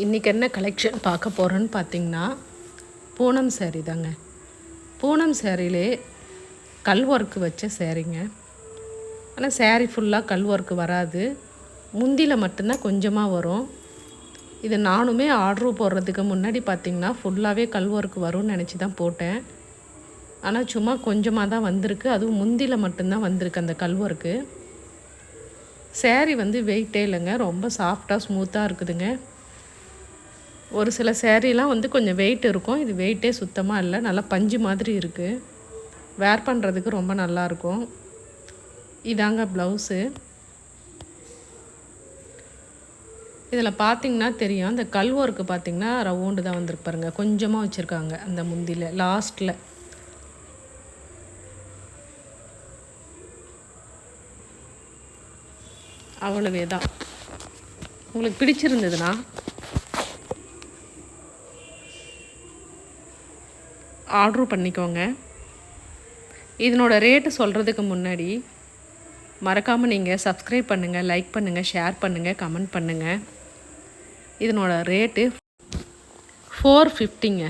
இன்றைக்கி என்ன கலெக்ஷன் பார்க்க போகிறோன்னு பார்த்தீங்கன்னா பூனம் சேரீ தாங்க. பூனம் சேரீலே கல் ஒர்க்கு வச்ச சேரீங்க. ஆனால் சேரீ ஃபுல்லாக கல் ஒர்க்கு வராது, முந்தியில் மட்டும்தான் கொஞ்சமாக வரும். இது நானுமே ஆர்ட்ரு போடுறதுக்கு முன்னாடி பார்த்திங்கன்னா ஃபுல்லாகவே கல் ஒர்க்கு வரும்னு நினச்சி தான் போட்டேன். ஆனால் சும்மா கொஞ்சமாக தான் வந்திருக்கு, அதுவும் முந்தியில் மட்டும்தான் வந்திருக்கு அந்த கல் ஒர்க்கு. சேரீ வெயிட்டே இல்லைங்க, ரொம்ப சாஃப்டாக ஸ்மூத்தாக இருக்குதுங்க. ஒரு சில சேரீலாம் கொஞ்சம் வெயிட் இருக்கும், இது வெயிட்டே சுத்தமாக இல்லை, நல்லா பஞ்சு மாதிரி இருக்குது. வேர் பண்ணுறதுக்கு ரொம்ப நல்லாயிருக்கும். இதாங்க ப்ளவுஸு. இதில் பார்த்திங்கன்னா தெரியும், அந்த கல் ஒர்க்கு பார்த்திங்கன்னா ரவுண்டு தான் வந்திருக்கு பாருங்கள், கொஞ்சமாக வச்சுருக்காங்க அந்த முந்தியில் லாஸ்ட்டில். அவ்வளவே தான். உங்களுக்கு பிடிச்சிருந்ததுன்னா ஆர்ட்ரு பண்ணிக்கோங்க. இதனோட ரேட்டு சொல்கிறதுக்கு முன்னாடி மறக்காமல் நீங்கள் சப்ஸ்கிரைப் பண்ணுங்கள், லைக் பண்ணுங்கள், ஷேர் பண்ணுங்கள், கமெண்ட் பண்ணுங்கள். இதனோட ரேட்டு 450ங்க.